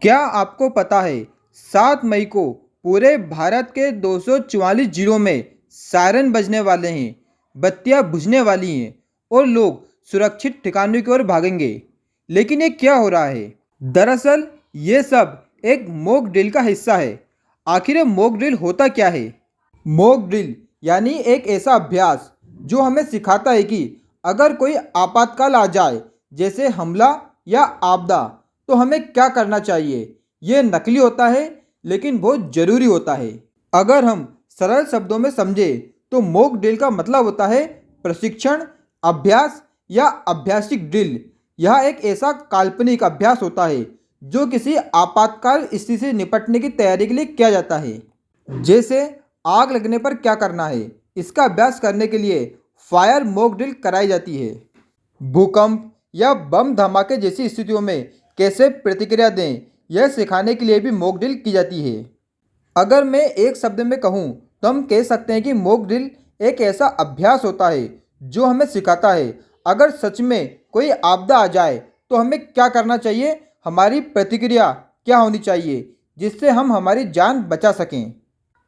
क्या आपको पता है 7 मई को पूरे भारत के 244 जिलों में सायरन बजने वाले हैं, बत्तियां बुझने वाली हैं और लोग सुरक्षित ठिकानों की ओर भागेंगे। लेकिन ये क्या हो रहा है? दरअसल ये सब एक मॉक ड्रिल का हिस्सा है। आखिर ये मॉक ड्रिल होता क्या है? मॉक ड्रिल यानी एक ऐसा अभ्यास जो हमें सिखाता है कि अगर कोई आपातकाल आ जाए, जैसे हमला या आपदा, तो हमें क्या करना चाहिए। ये नकली होता है लेकिन बहुत ज़रूरी होता है। अगर हम सरल शब्दों में समझें तो मॉक ड्रिल का मतलब होता है प्रशिक्षण, अभ्यास या अभ्यासिक ड्रिल। यह एक ऐसा काल्पनिक अभ्यास होता है जो किसी आपातकाल स्थिति से निपटने की तैयारी के लिए किया जाता है। जैसे आग लगने पर क्या करना है, इसका अभ्यास करने के लिए फायर मॉक ड्रिल कराई जाती है। भूकंप या बम धमाके जैसी स्थितियों में कैसे प्रतिक्रिया दें, यह सिखाने के लिए भी मॉक ड्रिल की जाती है। अगर मैं एक शब्द में कहूँ तो हम कह सकते हैं कि मॉक ड्रिल एक ऐसा अभ्यास होता है जो हमें सिखाता है अगर सच में कोई आपदा आ जाए तो हमें क्या करना चाहिए, हमारी प्रतिक्रिया क्या होनी चाहिए जिससे हम हमारी जान बचा सकें।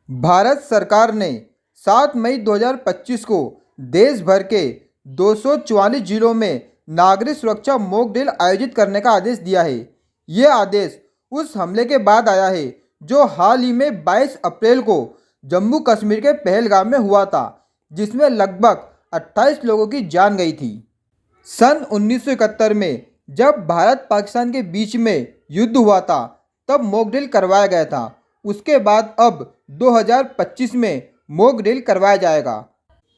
भारत सरकार ने 7 मई 2025 को देश भर के 244 जिलों में नागरिक सुरक्षा मॉक ड्रिल आयोजित करने का आदेश दिया है। ये आदेश उस हमले के बाद आया है जो हाल ही में 22 अप्रैल को जम्मू कश्मीर के पहलगाम में हुआ था, जिसमें लगभग 28 लोगों की जान गई थी। सन 1971 में जब भारत पाकिस्तान के बीच में युद्ध हुआ था तब मॉक ड्रिल करवाया गया था। उसके बाद अब 2025 में मॉक ड्रिल करवाया जाएगा।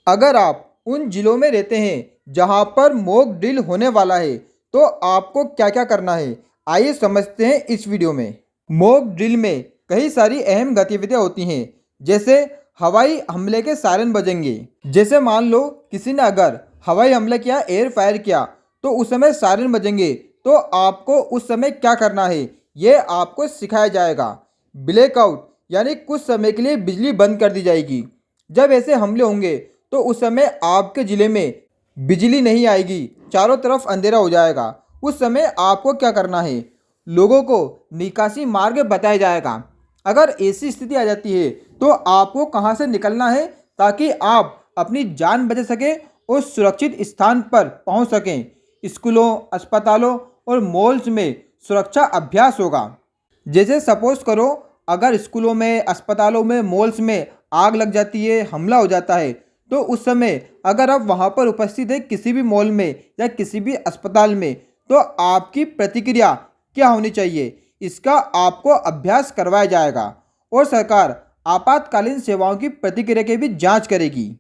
अगर आप उन जिलों में रहते हैं जहां पर मॉक ड्रिल होने वाला है तो आपको क्या क्या करना है, आइए समझते हैं इस वीडियो में। मॉक ड्रिल में कई सारी अहम गतिविधियां होती हैं, जैसे हवाई हमले के सायरन बजेंगे। जैसे मान लो किसी ने अगर हवाई हमला किया, एयर फायर किया, तो उस समय सायरन बजेंगे। तो आपको उस समय क्या करना है ये आपको सिखाया जाएगा। ब्लैकआउट यानी कुछ समय के लिए बिजली बंद कर दी जाएगी। जब ऐसे हमले होंगे तो उस समय आपके ज़िले में बिजली नहीं आएगी, चारों तरफ अंधेरा हो जाएगा। उस समय आपको क्या करना है, लोगों को निकासी मार्ग बताया जाएगा। अगर ऐसी स्थिति आ जाती है तो आपको कहां से निकलना है ताकि आप अपनी जान बचा सकें और सुरक्षित स्थान पर पहुंच सकें। स्कूलों, अस्पतालों और मॉल्स में सुरक्षा अभ्यास होगा। जैसे सपोज करो अगर स्कूलों में, अस्पतालों में, मॉल्स में आग लग जाती है, हमला हो जाता है, तो उस समय अगर आप वहां पर उपस्थित हैं किसी भी मॉल में या किसी भी अस्पताल में, तो आपकी प्रतिक्रिया क्या होनी चाहिए, इसका आपको अभ्यास करवाया जाएगा। और सरकार आपातकालीन सेवाओं की प्रतिक्रिया की भी जांच करेगी।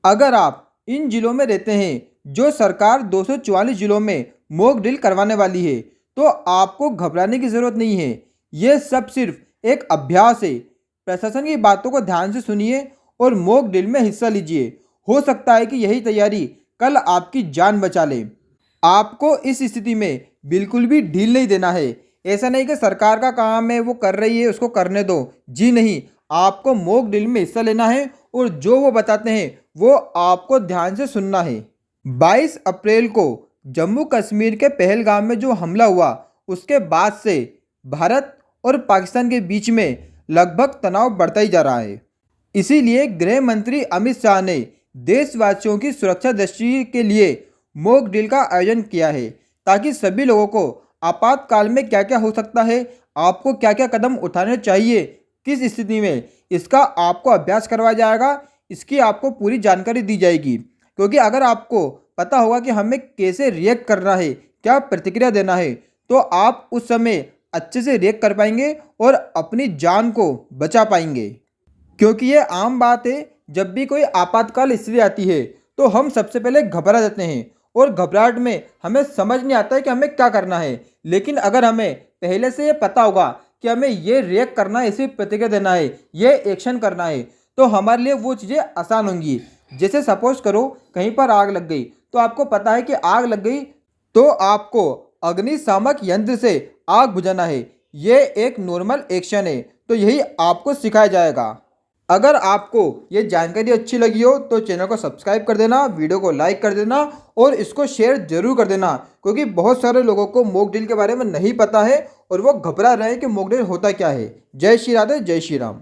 अगर आप इन जिलों में रहते हैं जो सरकार 244 जिलों में मॉक ड्रिल करवाने वाली है, तो आपको घबराने की ज़रूरत नहीं है। ये सब सिर्फ एक अभ्यास है। प्रशासन की बातों को ध्यान से सुनिए और मॉक ड्रिल में हिस्सा लीजिए। हो सकता है कि यही तैयारी कल आपकी जान बचा ले। आपको इस स्थिति में बिल्कुल भी ढील नहीं देना है। ऐसा नहीं कि सरकार का काम है, वो कर रही है, उसको करने दो। जी नहीं, आपको मॉक ड्रिल में हिस्सा लेना है और जो वो बताते हैं वो आपको ध्यान से सुनना है। 22 अप्रैल को जम्मू कश्मीर के पहलगाम में जो हमला हुआ, उसके बाद से भारत और पाकिस्तान के बीच में लगभग तनाव बढ़ता ही जा रहा है। इसीलिए गृह मंत्री अमित शाह ने देशवासियों की सुरक्षा दृष्टि के लिए मॉक ड्रिल का आयोजन किया है, ताकि सभी लोगों को आपातकाल में क्या क्या हो सकता है, आपको क्या क्या कदम उठाने चाहिए, किस स्थिति में, इसका आपको अभ्यास करवाया जाएगा। इसकी आपको पूरी जानकारी दी जाएगी, क्योंकि अगर आपको पता होगा कि हमें कैसे रिएक्ट करना है, क्या प्रतिक्रिया देना है, तो आप उस समय अच्छे से रिएक्ट कर पाएंगे और अपनी जान को बचा पाएंगे। क्योंकि ये आम बात है, जब भी कोई आपातकाल स्थिति आती है तो हम सबसे पहले घबरा जाते हैं और घबराहट में हमें समझ नहीं आता है कि हमें क्या करना है। लेकिन अगर हमें पहले से ये पता होगा कि हमें ये रिएक्ट करना है, इसी प्रतिक्रिया देना है, ये एक्शन करना है, तो हमारे लिए वो चीज़ें आसान होंगी। जैसे सपोज करो कहीं पर आग लग गई, तो आपको पता है कि आग लग गई तो आपको अग्निशामक यंत्र से आग बुझाना है। ये एक नॉर्मल एक्शन है, तो यही आपको सिखाया जाएगा। अगर आपको ये जानकारी अच्छी लगी हो तो चैनल को सब्सक्राइब कर देना, वीडियो को लाइक कर देना और इसको शेयर जरूर कर देना, क्योंकि बहुत सारे लोगों को मॉक ड्रिल के बारे में नहीं पता है और वो घबरा रहे हैं कि मॉक ड्रिल होता क्या है। जय श्री राधे, जय श्री राम।